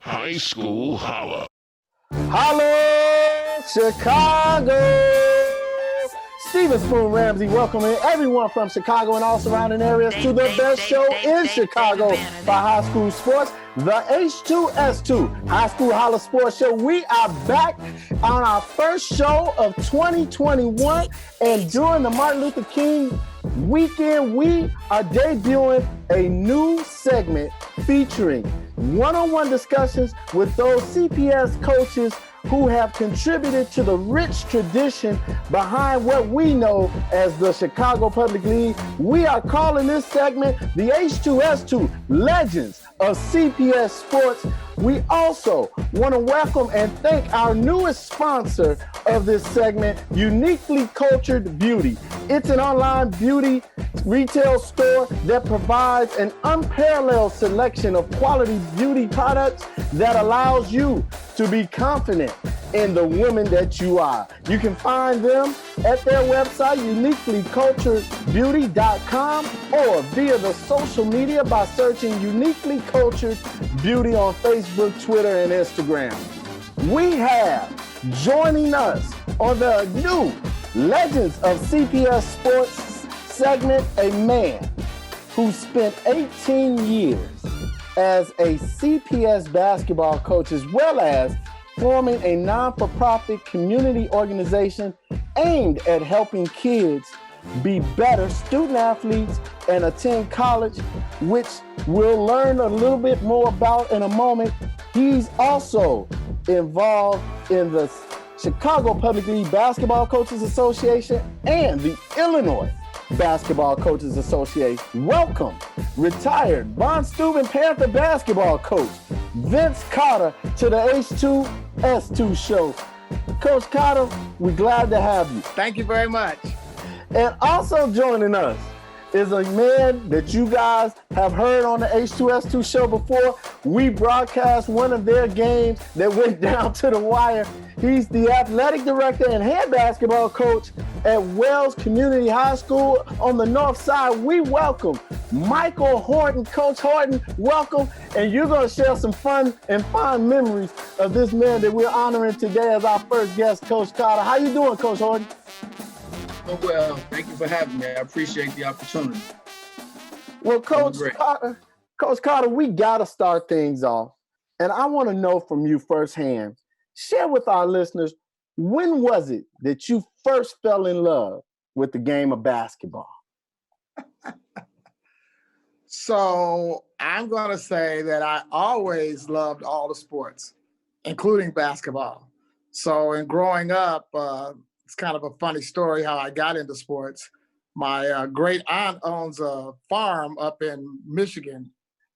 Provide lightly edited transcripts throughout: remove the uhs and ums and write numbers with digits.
High School Holla. Holla, Chicago! Stephen Spoon Ramsey welcoming everyone from Chicago and all surrounding areas to the best show in Chicago for high school sports, the H2S2 High School Holla Sports Show. We are back on our first show of 2021, and during the Martin Luther King weekend, we are debuting a new segment featuring one-on-one discussions with those CPS coaches who have contributed to the rich tradition behind what we know as the Chicago Public League. We are calling this segment the H2S2 Legends of CPS Sports. We also want to welcome and thank our newest sponsor of this segment, Uniquely Cultured Beauty. It's an online beauty retail store that provides an unparalleled selection of quality beauty products that allows you to be confident in the woman that you are. You can find them at their website, uniquelyculturedbeauty.com, or via the social media by searching Uniquely Cultured Beauty on Facebook, Twitter, and Instagram. We have joining us on the new Legends of CPS Sports segment, a man who spent 18 years as a CPS basketball coach, as well as forming a non-for-profit community organization aimed at helping kids be better student athletes and attend college, which we'll learn a little bit more about in a moment. He's also involved in the Chicago Public League Basketball Coaches Association and the Illinois Basketball Coaches Association. Welcome, retired Von Steuben Panther basketball coach Vince Carter, to the H2S2 show. Coach Carter, we're glad to have you. Thank you very much. And also joining us is a man that you guys have heard on the H2S2 show before. We broadcast one of their games that went down to the wire. He's the athletic director and head basketball coach at Wells Community High School on the north side. We welcome Micheal Horton. Coach Horton, welcome. And you're going to share some fun and fond memories of this man that we're honoring today as our first guest, Coach Carter. How you doing, Coach Horton? Oh, well, thank you for having me. I appreciate the opportunity. Well, Coach Carter, we got to start things off. And I want to know from you firsthand, share with our listeners, when was it that you first fell in love with the game of basketball? So I'm going to say that I always loved all the sports, including basketball. So in growing up, it's kind of a funny story how I got into sports. My great aunt owns a farm up in Michigan,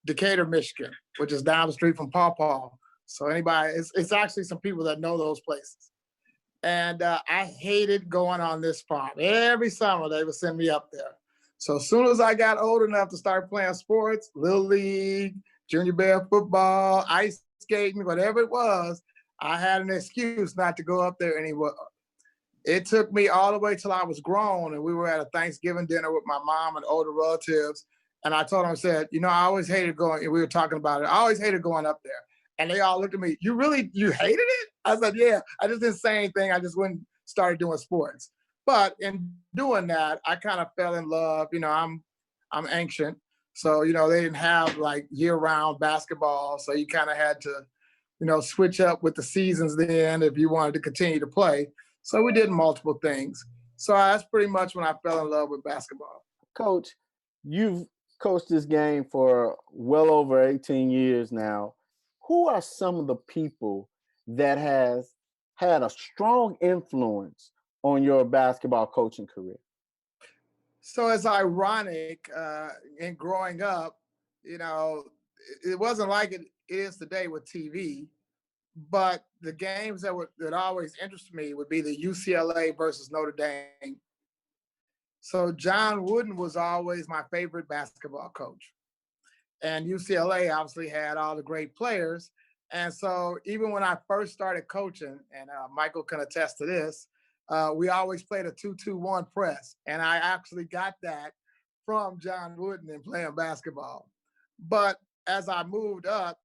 Decatur, Michigan, which is down the street from Paw Paw. So it's actually some people that know those places. And I hated going on this farm. Every summer they would send me up there. So as soon as I got old enough to start playing sports, Little League, Junior Bear football, ice skating, whatever it was, I had an excuse not to go up there anymore. It took me all the way till I was grown, and we were at a Thanksgiving dinner with my mom and older relatives. And I told them, I said, I always hated going, and we were talking about it, I always hated going up there. And they all looked at me, you hated it? I said, yeah, I just didn't say anything. I just went and started doing sports. But in doing that, I kind of fell in love. I'm ancient. So, they didn't have like year-round basketball. So you kind of had to, switch up with the seasons then if you wanted to continue to play. So we did multiple things. So that's pretty much when I fell in love with basketball. Coach, you've coached this game for well over 18 years now. Who are some of the people that has had a strong influence on your basketball coaching career? So it's ironic in growing up, it wasn't like it is today with TV, but the games that always interested me would be the UCLA versus Notre Dame. So John Wooden was always my favorite basketball coach. And UCLA obviously had all the great players. And so even when I first started coaching, and Michael can attest to this, we always played a 2-2-1 press. And I actually got that from John Wooden in playing basketball. But as I moved up,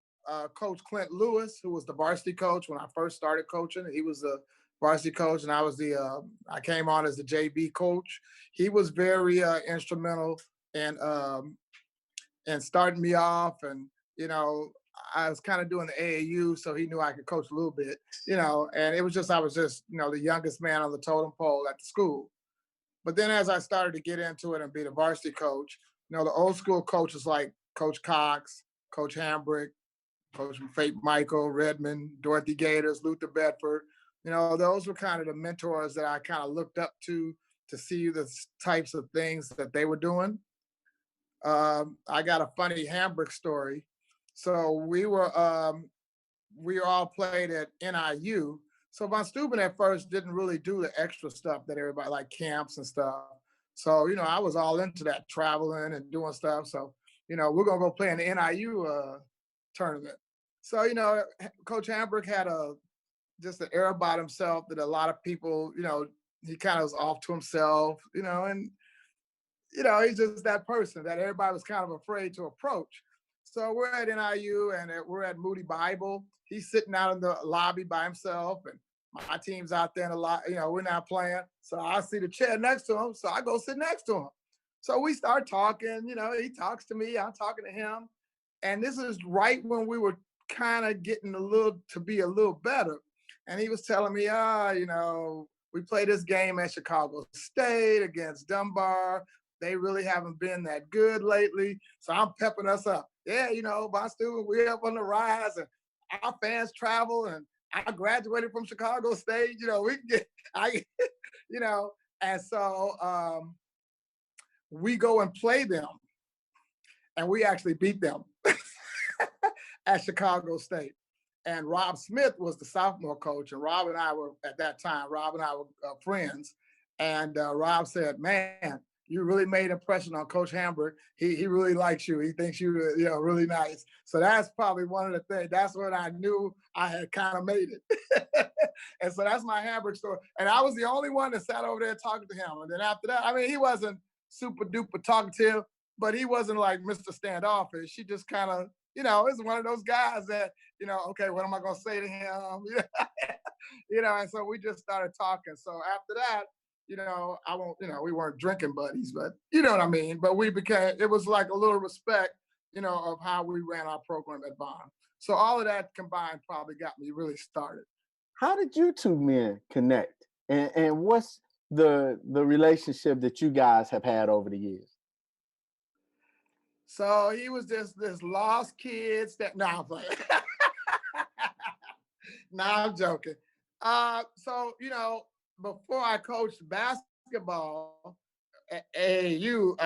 Coach Clint Lewis, who was the varsity coach when I first started coaching. He was the varsity coach, and I was I came on as the JV coach. He was very instrumental in starting me off, and I was kind of doing the AAU, so he knew I could coach a little bit, and I was just the youngest man on the totem pole at the school. But then as I started to get into it and be the varsity coach, the old school coaches like Coach Cox, Coach Hambrick, Coach Fate Michael, Redmond, Dorothy Gators, Luther Bedford, those were kind of the mentors that I kind of looked up to see the types of things that they were doing. I got a funny Hambrick story. So we all played at NIU. So Von Steuben at first didn't really do the extra stuff that everybody, like camps and stuff. So, I was all into that, traveling and doing stuff. So, we're going to go play in the NIU tournament. So, Coach Hambrick had just an air about himself that a lot of people, he kind of was off to himself, and, he's just that person that everybody was kind of afraid to approach. So we're at NIU and we're at Moody Bible. He's sitting out in the lobby by himself, and my team's out there in the lobby. We're not playing. So I see the chair next to him, so I go sit next to him. So we start talking. He talks to me, I'm talking to him, and this is right when we were kind of getting to be a little better. And he was telling me, we played this game at Chicago State against Dunbar. They really haven't been that good lately. So I'm pepping us up. Yeah, Von Steuben, we're up on the rise, and our fans travel, and I graduated from Chicago State. We can get, and so we go and play them, and we actually beat them at Chicago State. And Rob Smith was the sophomore coach, and Rob and I were friends. And Rob said, "Man, you really made an impression on Coach Hambrick. He really likes you. He thinks you really nice." So that's probably one of the things. That's when I knew I had kind of made it. And so that's my Hambrick story. And I was the only one that sat over there talking to him. And then after that, he wasn't super duper talkative, but he wasn't like Mr. Standoffish. He just kind of, is one of those guys that, okay, what am I going to say to him? And so we just started talking. So after that, I won't, we weren't drinking buddies, but you know what I mean? But it was like a little respect, of how we ran our program at Bond. So all of that combined probably got me really started. How did you two men connect? And what's the relationship that you guys have had over the years? So he was just this lost kid. I'm playing. I'm joking. So, before I coached basketball at AAU,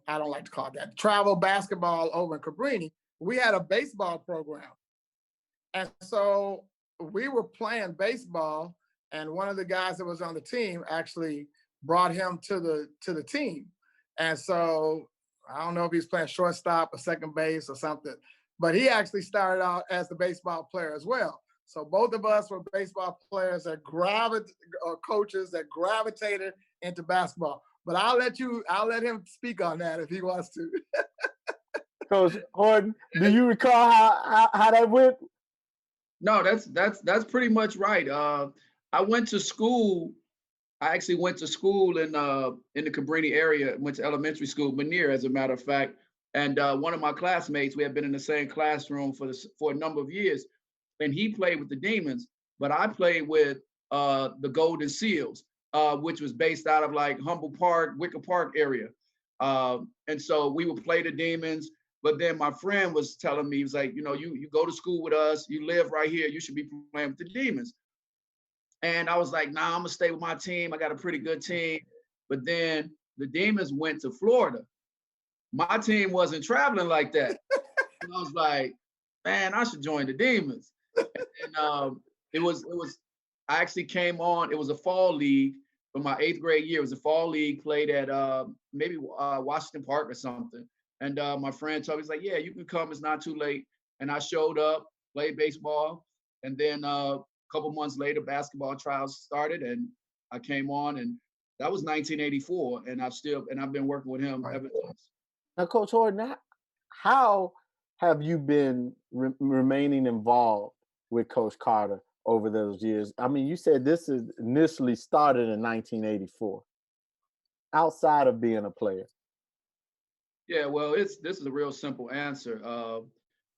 I don't like to call it that, travel basketball over in Cabrini, we had a baseball program. And so we were playing baseball, and one of the guys that was on the team actually brought him to the team. And so I don't know if he's playing shortstop or second base or something, but he actually started out as the baseball player as well. So both of us were baseball players or coaches that gravitated into basketball. But I'll let him speak on that if he wants to. Coach Horton, do you recall how that went? No, that's pretty much right. I went to school. I actually went to school in the Cabrini area. Went to elementary school, Manier, as a matter of fact. And one of my classmates, we had been in the same classroom for a number of years, and he played with the Demons, but I played with the Golden Seals, which was based out of like Humboldt Park, Wicker Park area. And so we would play the Demons. But then my friend was telling me, he was like, you go to school with us, you live right here, you should be playing with the Demons. And I was like, nah, I'm gonna stay with my team. I got a pretty good team. But then the Demons went to Florida. My team wasn't traveling like that. And I was like, man, I should join the Demons. And I actually came on, it was a fall league for my 8th grade year. It was a fall league, played at maybe Washington Park or something. And my friend told me, he's like, yeah, you can come, it's not too late. And I showed up, played baseball. And then a couple months later, basketball trials started, and I came on, and that was 1984. And I've been working with him ever since. Now, Coach Horton, how have you been remaining involved with Coach Carter over those years? I mean, you said this is initially started in 1984, outside of being a player. Yeah, well, this is a real simple answer.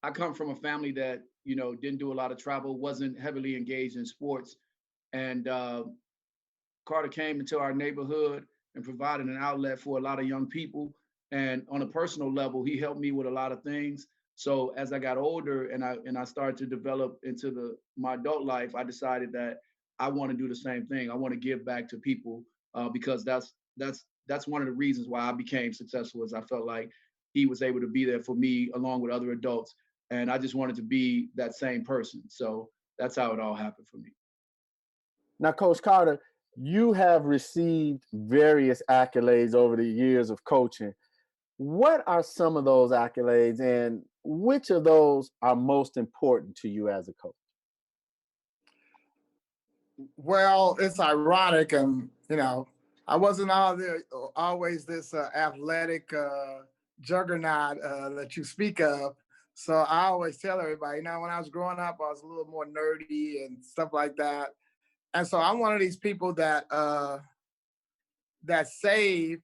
I come from a family that didn't do a lot of travel, wasn't heavily engaged in sports, and Carter came into our neighborhood and provided an outlet for a lot of young people. And on a personal level, he helped me with a lot of things. So as I got older and I started to develop into my adult life, I decided that I want to do the same thing. I want to give back to people because that's one of the reasons why I became successful. Is I felt like he was able to be there for me along with other adults, and I just wanted to be that same person. So that's how it all happened for me. Now, Coach Carter, you have received various accolades over the years of coaching. What are some of those accolades, and which of those are most important to you as a coach? Well, it's ironic, and I wasn't always this athletic juggernaut that you speak of. So I always tell everybody, when I was growing up, I was a little more nerdy and stuff like that. And so I'm one of these people that save,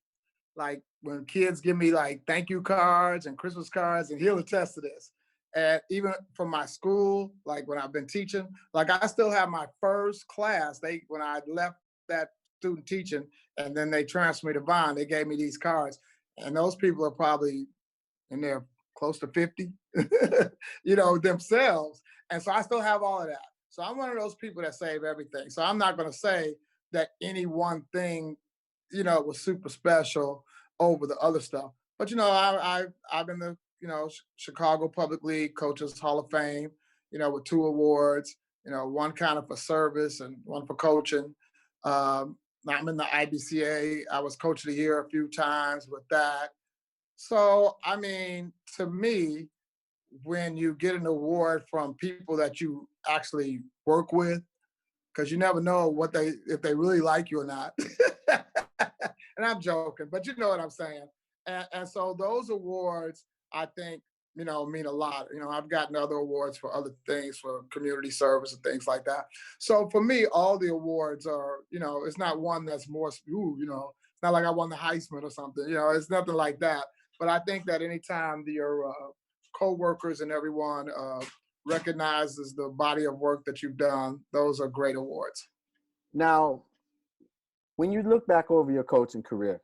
like when kids give me like thank you cards and Christmas cards, and he'll attest to this. And even from my school, like when I've been teaching, like I still have my first class. When I left that student teaching and then they transferred me to Vaughn, they gave me these cards. And those people are probably in there close to 50, themselves. And so I still have all of that. So I'm one of those people that save everything. So I'm not going to say that any one thing, was super special over the other stuff. But, I've been the, Chicago Public League Coaches Hall of Fame, with 2 awards, one kind of for service and one for coaching. I'm in the IBCA. I was Coach of the Year a few times with that. So, I mean, to me, when you get an award from people that you actually work with, because you never know if they really like you or not. And I'm joking, but you know what I'm saying. And so those awards, I think, mean a lot. I've gotten other awards for other things, for community service and things like that. So for me, all the awards are, it's not one that's more, it's not like I won the Heisman or something, it's nothing like that. But I think that anytime your co-workers and everyone recognizes the body of work that you've done, those are great awards. Now, when you look back over your coaching career,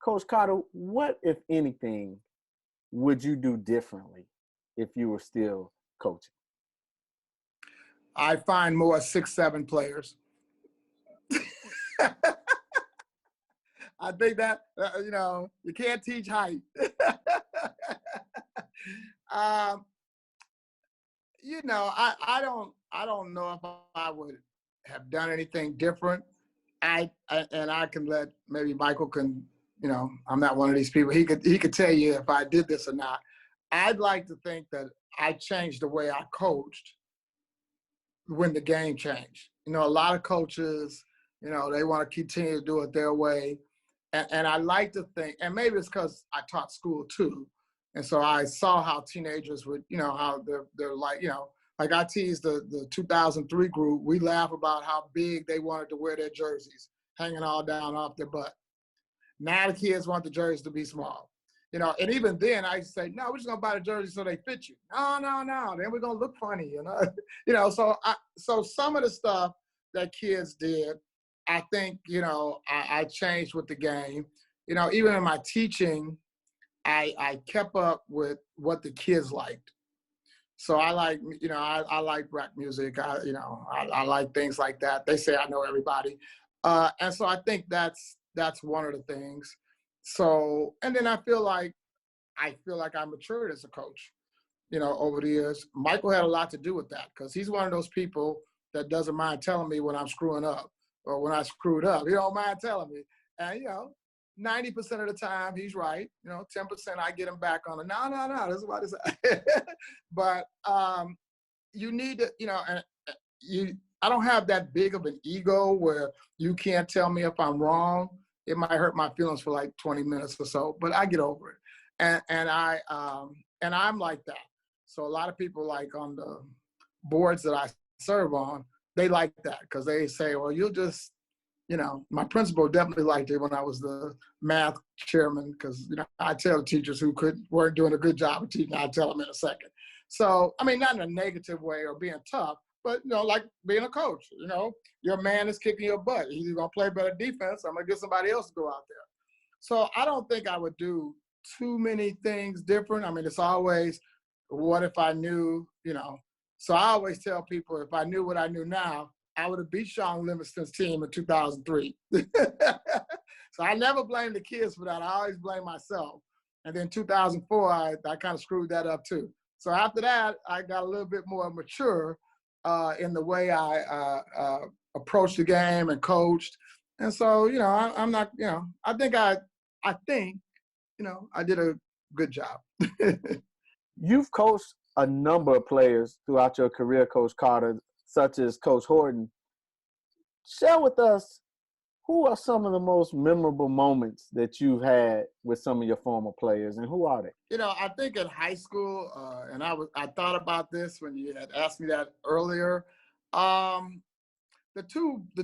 Coach Carter, what, if anything, would you do differently if you were still coaching? I find more 6'7" players. I think that, you can't teach height. I don't know if I would have done anything different. I can let maybe Michael can, I'm not one of these people. He could tell you if I did this or not. I'd like to think that I changed the way I coached when the game changed. A lot of coaches, they want to continue to do it their way. And I like to think, and maybe it's because I taught school too. And so I saw how teenagers would, how they're like, like I teased the 2003 group. We laugh about how big they wanted to wear their jerseys, hanging all down off their butt. Now the kids want the jerseys to be small. And even then I used to say, no, we're just gonna buy the jersey so they fit you. No. Then we're gonna look funny, So some of the stuff that kids did, I think, I changed with the game. Even in my teaching, I kept up with what the kids liked. So I like, I like rap music. I like things like that. They say I know everybody. And so I think that's one of the things. So, and then I feel like I matured as a coach, over the years. Michael had a lot to do with that because he's one of those people that doesn't mind telling me when I'm screwing up or when I screwed up. He don't mind telling me. And, 90% of the time he's right. 10% I get him back on it. No, this is what it's But you need to, I don't have that big of an ego where you can't tell me if I'm wrong. It might hurt my feelings for like 20 minutes or so, but I get over it. And I'm like that. So a lot of people like on the boards that I serve on, they like that because they say, well, you'll just, my principal definitely liked it when I was the math chairman because, I tell the teachers who weren't doing a good job of teaching, I tell them in a second. So, I mean, not in a negative way or being tough, but, like being a coach, your man is kicking your butt. He's going to play better defense. I'm going to get somebody else to go out there. So I don't think I would do too many things different. I mean, it's always, what if I knew, So I always tell people, if I knew what I knew now, I would have beat Sean Livingston's team in 2003. So I never blame the kids for that. I always blame myself. And then 2004, I kind of screwed that up too. So after that, I got a little bit more mature in the way I approached the game and coached. And so, I'm not, I think, I did a good job. You've coached a number of players throughout your career, Coach Carter, such as Coach Horton. Share with us, who are some of the most memorable moments that you've had with some of your former players, and who are they? I think in high school, and I thought about this when you had asked me that earlier. The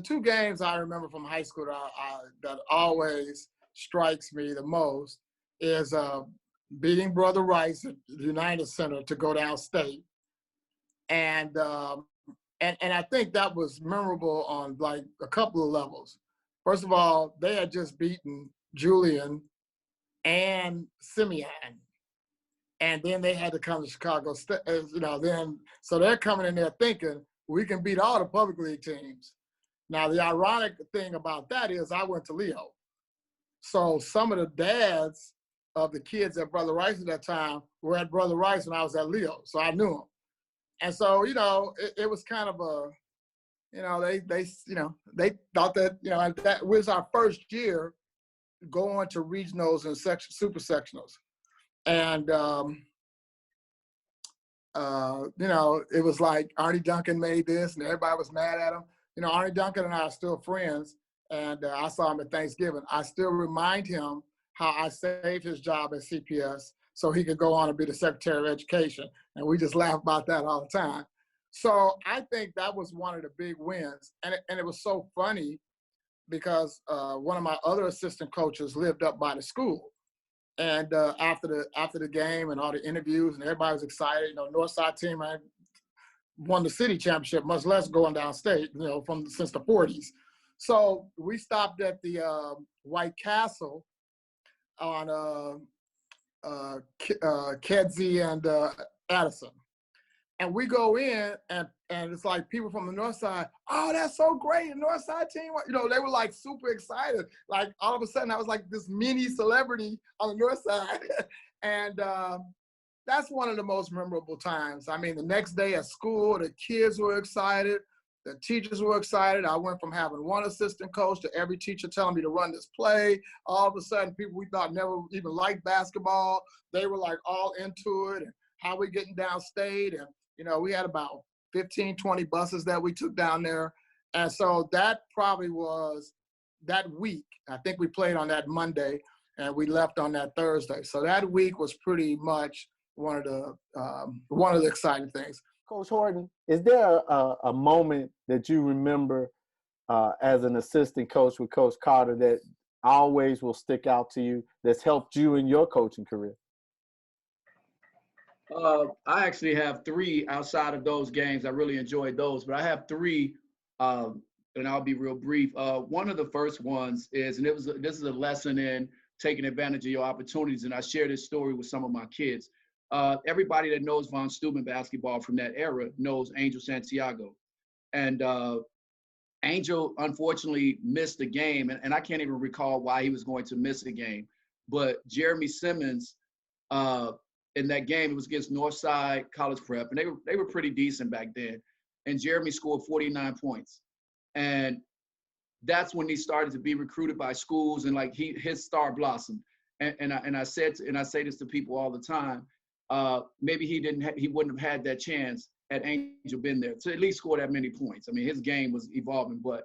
two games I remember from high school that always strikes me the most is beating Brother Rice at the United Center to go downstate, and I think that was memorable on like a couple of levels. First of all, they had just beaten Julian and Simeon, and then they had to come to Chicago State. So they're coming in there thinking we can beat all the public league teams. Now the ironic thing about that is I went to Leo, so some of the dads of the kids at Brother Rice at that time were at Brother Rice when I was at Leo, so I knew them. And so, it was kind of a, they thought that, that was our first year going to regionals and super sectionals. And, it was like Arnie Duncan made this and everybody was mad at him. Arnie Duncan and I are still friends, and I saw him at Thanksgiving. I still remind him how I saved his job at CPS so he could go on and be the Secretary of Education. And we just laugh about that all the time. So I think that was one of the big wins. And it was so funny because one of my other assistant coaches lived up by the school. And after the game and all the interviews and everybody was excited, Northside team won the city championship, much less going downstate, since the 40s. So we stopped at the White Castle on Kedzie and Addison. And we go in and it's like people from the north side, oh, that's so great, the north side team. They were like super excited. Like all of a sudden I was like this mini celebrity on the north side. And that's one of the most memorable times. I mean, the next day at school, the kids were excited. The teachers were excited. I went from having one assistant coach to every teacher telling me to run this play. All of a sudden, people we thought never even liked basketball, they were like all into it, and how we getting downstate. And, we had about 15, 20 buses that we took down there. And so that probably was that week. I think we played on that Monday and we left on that Thursday. So that week was pretty much one of the exciting things. Coach Horton, is there a moment that you remember as an assistant coach with Coach Carter that always will stick out to you, that's helped you in your coaching career? I actually have three outside of those games. I really enjoyed those, but I have three, and I'll be real brief. One of the first ones is, and this is a lesson in taking advantage of your opportunities, and I share this story with some of my kids. Everybody that knows Von Steuben basketball from that era knows Angel Santiago. And Angel unfortunately missed the game, and I can't even recall why he was going to miss the game. But Jeremy Simmons, in that game, it was against Northside College Prep, and they were pretty decent back then. And Jeremy scored 49 points. And that's when he started to be recruited by schools, and like his star blossomed. And I say this to people all the time. Maybe he wouldn't have had that chance had Angel been there to at least score that many points. I mean, his game was evolving, but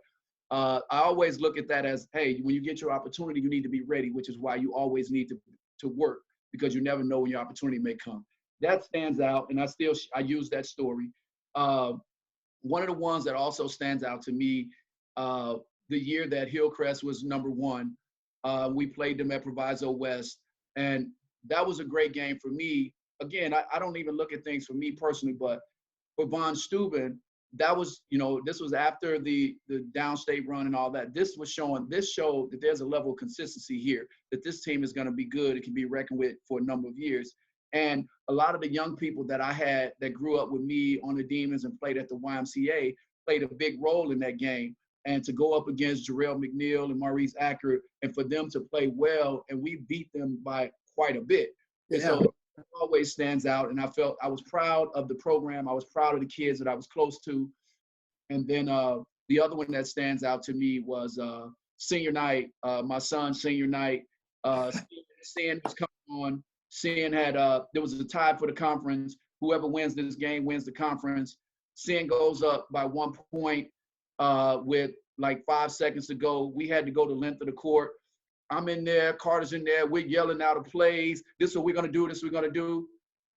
I always look at that as, hey, when you get your opportunity, you need to be ready, which is why you always need to work, because you never know when your opportunity may come. that stands out, and I use that story. One of the ones that also stands out to me, the year that Hillcrest was #1, we played them at Proviso West, and that was a great game for me. Again, I don't even look at things for me personally, but for Von Steuben, that was, this was after the downstate run and all that. This showed that there's a level of consistency here, that this team is going to be good. It can be reckoned with for a number of years. And a lot of the young people that I had that grew up with me on the Demons and played at the YMCA played a big role in that game. And to go up against Jarrell McNeil and Maurice Acker, and for them to play well, and we beat them by quite a bit. And so it always stands out. And I was proud of the program. I was proud of the kids that I was close to. And then the other one that stands out to me was senior night, my son's senior night. Sin was coming on. Sin had, there was a tie for the conference. Whoever wins this game wins the conference. Sin goes up by 1 point with like 5 seconds to go. We had to go the length of the court. I'm in there, Carter's in there. We're yelling out of plays. This is what we're going to do. This is what we're going to do.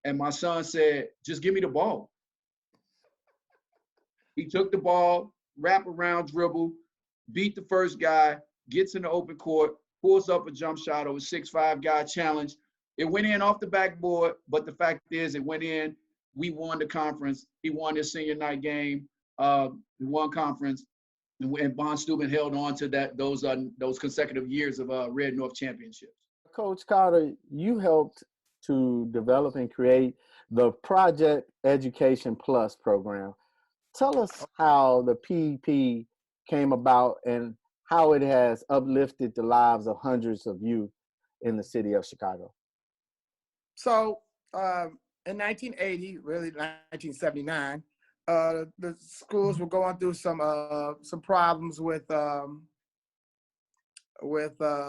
And my son said, just give me the ball. He took the ball, wrap around dribble, beat the first guy, gets in the open court, pulls up a jump shot over 6'5" guy challenge. It went in off the backboard, but the fact is it went in. We won the conference. He won his senior night game. We won conference. And Von Steuben held on to those consecutive years of Red North championships. Coach Carter, you helped to develop and create the Project Education Plus program. Tell us how the PEP came about and how it has uplifted the lives of hundreds of youth in the city of Chicago. So in 1980, really 1979, the schools were going through some problems with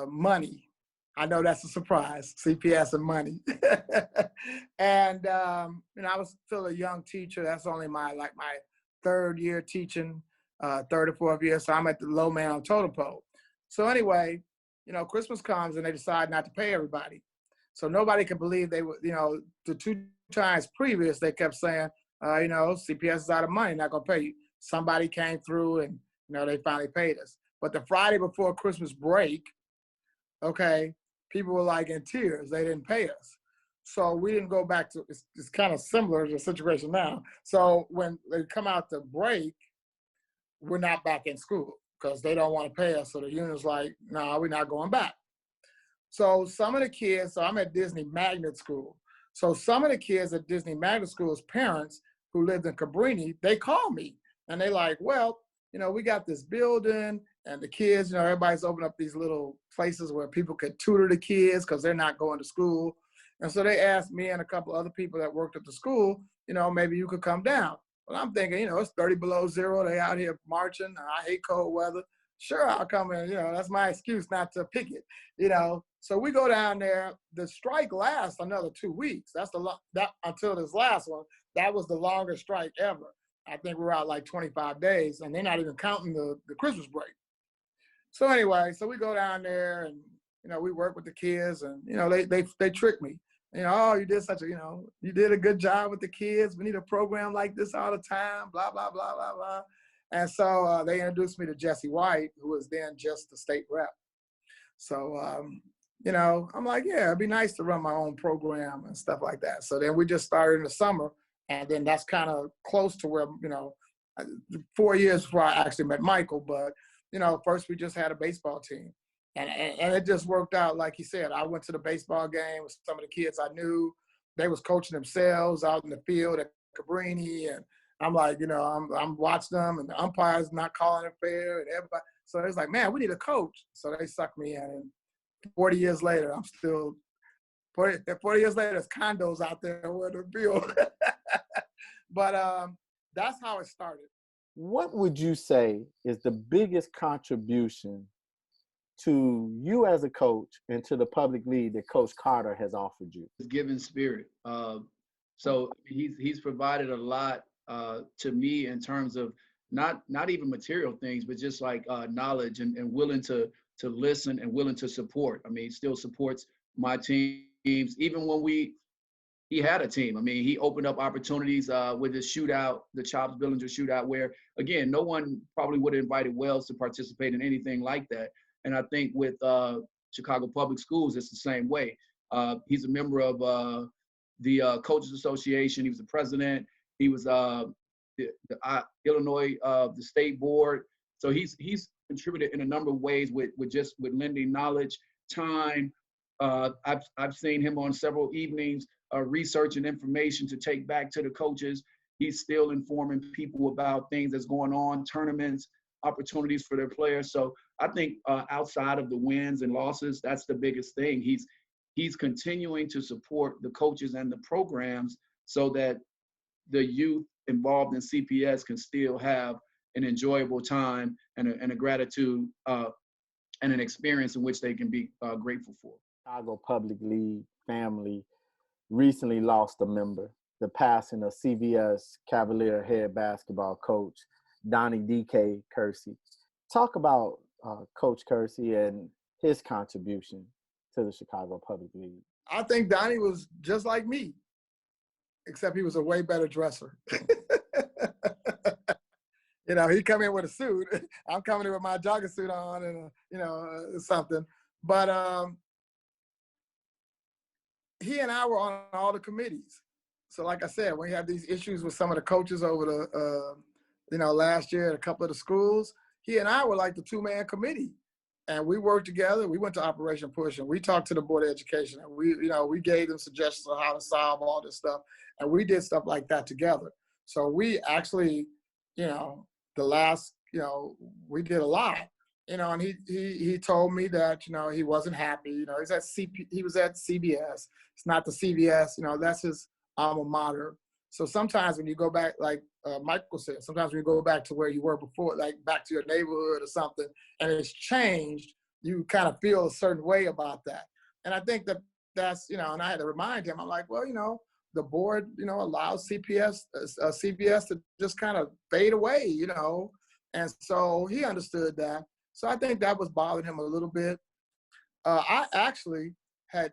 money. I know that's a surprise, CPS and money. And I was still a young teacher. That's only my third year teaching, third or fourth year. So I'm at the low man on totem pole. So anyway, Christmas comes and they decide not to pay everybody. So nobody can believe they were, the 2 times previous, they kept saying, CPS is out of money, not gonna pay you. Somebody came through and, they finally paid us. But the Friday before Christmas break, okay, people were like in tears. They didn't pay us. So we didn't go back to, it's kind of similar to the situation now. So when they come out to break, we're not back in school because they don't want to pay us. So the union's like, no, we're not going back. So some of the kids, so I'm at Disney Magnet School. So some of the kids at Disney Magnet School's parents who lived in Cabrini, they called me and they like, well, we got this building and the kids, everybody's opened up these little places where people could tutor the kids because they're not going to school. And so they asked me and a couple other people that worked at the school, maybe you could come down. Well, I'm thinking, it's 30 below zero. They out here marching. I hate cold weather. Sure, I'll come in. That's my excuse not to pick it, So we go down there. The strike lasts another 2 weeks. That's that until this last one. That was the longest strike ever. I think we're out like 25 days, and they're not even counting the Christmas break. So anyway, so we go down there, and we work with the kids, and they trick me. Oh, you did you did a good job with the kids. We need a program like this all the time. Blah blah blah blah blah. And so they introduced me to Jesse White, who was then just the state rep. So, I'm like, yeah, it'd be nice to run my own program and stuff like that. So then we just started in the summer. And then that's kind of close to where, 4 years before I actually met Micheal. But, first we just had a baseball team. And it just worked out, like he said. I went to the baseball game with some of the kids I knew. They was coaching themselves out in the field at Cabrini, and I'm like, I'm watching them, and the umpire's not calling it fair, and everybody. So it's like, man, we need a coach. So they sucked me in, and 40 years later, I'm still 40 years later, there's condos out there where the field. But that's how it started. What would you say is the biggest contribution to you as a coach and to the public league that Coach Carter has offered you? His giving spirit. So he's provided a lot to me in terms of not even material things, but just like knowledge and willing to listen and willing to support. I mean, he still supports my teams, even when we he had a team. I mean, he opened up opportunities with his shootout, the Chops Billinger shootout, where, again, no one probably would have invited Wells to participate in anything like that. And I think with Chicago Public Schools, it's the same way. He's a member of the Coaches Association. He was the president. He was the Illinois, the state board. So he's contributed in a number of ways with lending knowledge, time. I've seen him on several evenings, research and information to take back to the coaches. He's still informing people about things that's going on, tournaments, opportunities for their players. So I think outside of the wins and losses, that's the biggest thing. He's continuing to support the coaches and the programs so that the youth involved in CPS can still have an enjoyable time and a gratitude and an experience in which they can be grateful for. Chicago Public League family recently lost a member, the passing of CVS Cavalier head basketball coach Donnie D.K. Kersey. Talk about Coach Kersey and his contribution to the Chicago Public League. I think Donnie was just like me, except he was a way better dresser. You know, he come in with a suit. I'm coming in with my jogging suit on and, something. But he and I were on all the committees. So like I said, when you have these issues with some of the coaches over the, last year at a couple of the schools, he and I were like the two-man committee. And we worked together. We went to Operation Push, and we talked to the Board of Education. And we gave them suggestions on how to solve all this stuff. And we did stuff like that together. So we actually, the last, we did a lot. And he told me that, he wasn't happy. He was at CBS. It's not the CBS, that's his alma mater. So sometimes when you go back, like Michael said, sometimes when you go back to where you were before, like back to your neighborhood or something, and it's changed, you kind of feel a certain way about that. And I think that's, and I had to remind him, I'm like, well, the board, allows CPS, CBS to just kind of fade away, and so he understood that. So I think that was bothering him a little bit. I actually had,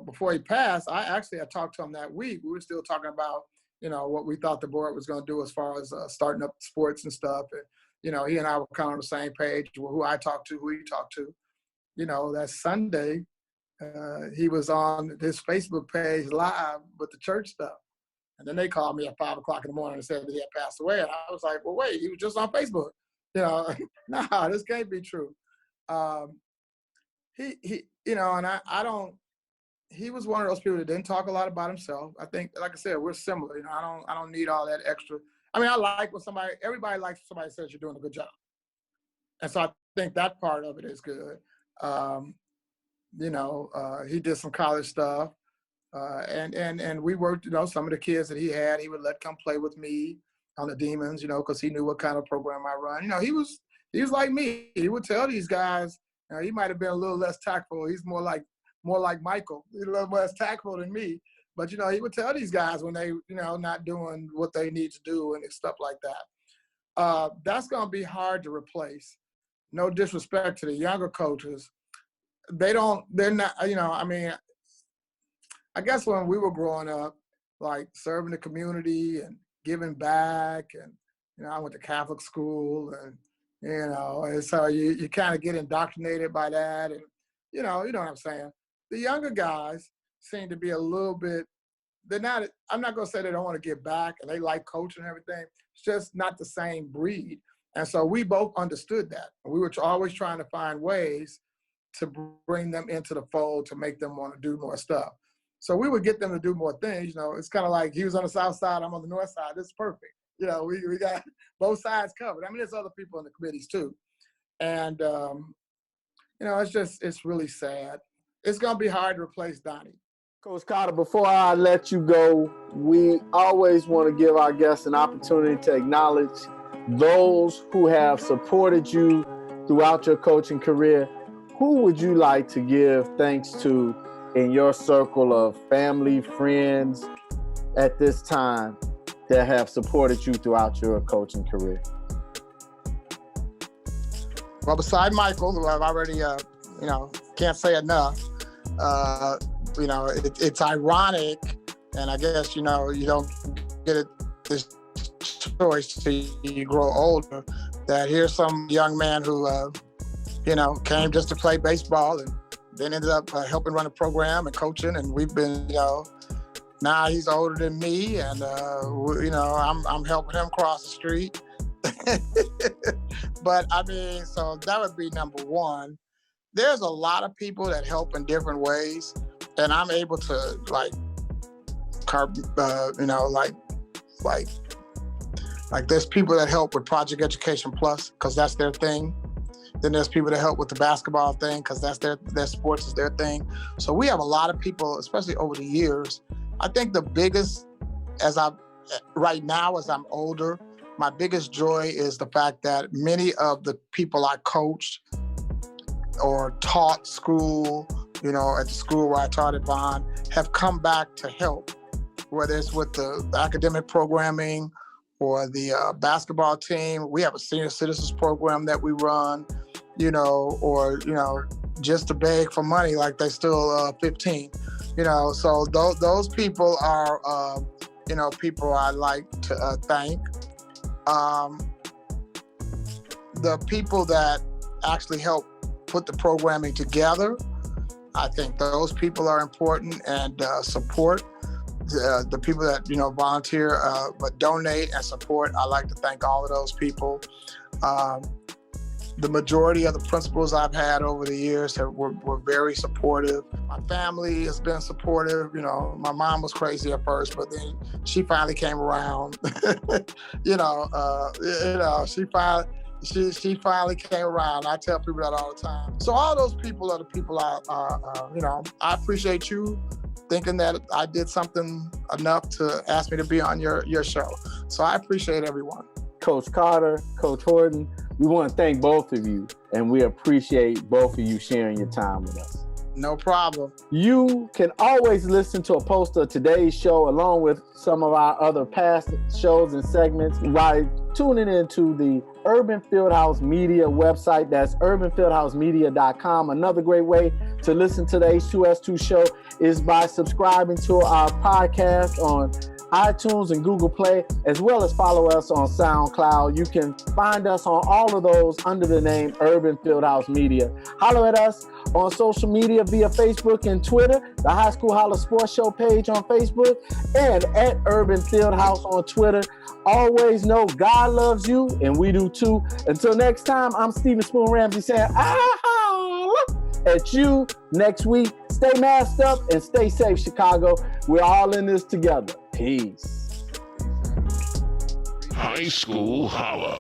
before he passed, I had talked to him that week. We were still talking about, what we thought the board was going to do as far as starting up sports and stuff. And, he and I were kind of on the same page, who I talked to, who he talked to. That Sunday, he was on his Facebook page live with the church stuff. And then they called me at 5 o'clock in the morning and said that he had passed away. And I was like, well, wait, he was just on Facebook. Nah, this can't be true. He was one of those people that didn't talk a lot about himself. I think, like I said, we're similar. I don't need all that extra. I mean, I like when everybody likes when somebody says you're doing a good job. And so I think that part of it is good. He did some college stuff. And we worked, some of the kids that he would let come play with me on the Demons, because he knew what kind of program I run. He was like me. He would tell these guys, he might have been a little less tactful. He's more like Micheal. He's a little less tactful than me. But, he would tell these guys when they, not doing what they need to do and stuff like that. That's going to be hard to replace. No disrespect to the younger coaches. They're not, I guess when we were growing up, like serving the community and giving back, and, I went to Catholic school, and, and so you kind of get indoctrinated by that. And, you know what I'm saying? The younger guys seem to be a little bit, I'm not going to say they don't want to give back and they like coaching and everything. It's just not the same breed. And so we both understood that. We were always trying to find ways to bring them into the fold to make them want to do more stuff. So we would get them to do more things. It's kind of like he was on the south side, I'm on the north side. This is perfect. We got both sides covered. I mean, there's other people in the committees too. And, it's really sad. It's going to be hard to replace Donnie. Coach Carter, before I let you go, we always want to give our guests an opportunity to acknowledge those who have supported you throughout your coaching career. Who would you like to give thanks to in your circle of family, friends at this time that have supported you throughout your coaching career? Well, beside Micheal, who I've already, can't say enough, it's ironic And I guess, you don't get this choice till you grow older, that here's some young man who, came just to play baseball and then ended up helping run a program and coaching. And we've been, now he's older than me, and I'm helping him cross the street. But I mean, so that would be number one. There's a lot of people that help in different ways, and I'm able to like there's people that help with Project Education Plus because that's their thing. Then there's people that help with the basketball thing because that's their sports is their thing. So we have a lot of people, especially over the years. I think the biggest, right now as I'm older, my biggest joy is the fact that many of the people I coached or taught school, at the school where I taught at Bond, have come back to help, whether it's with the academic programming or the basketball team. We have a senior citizens program that we run, or just to beg for money like they still 15. So those people are, people I like to thank. The people that actually help put the programming together, I think those people are important, and support. The people that, volunteer, but donate and support, I like to thank all of those people. The majority of the principals I've had over the years were very supportive. My family has been supportive. My mom was crazy at first, but then she finally came around. She finally came around. I tell people that all the time. So all those people are the people I appreciate you thinking that I did something enough to ask me to be on your show. So I appreciate everyone. Coach Carter, Coach Horton, we want to thank both of you, and we appreciate both of you sharing your time with us. No problem. You can always listen to a post of today's show along with some of our other past shows and segments by tuning into the Urban Fieldhouse Media website. That's urbanfieldhousemedia.com. Another great way to listen to the H2S2 show is by subscribing to our podcast on iTunes and Google Play, as well as follow us on SoundCloud. You can find us on all of those under the name Urban Fieldhouse Media. Holler at us on social media via Facebook and Twitter, the High School Holla Sports Show page on Facebook, and at Urban Fieldhouse on Twitter. Always know God loves you, and we do too. Until next time, I'm Stephen Spoon Ramsey saying, at you next week. Stay masked up and stay safe, Chicago. We're all in this together. Peace. High School Holla.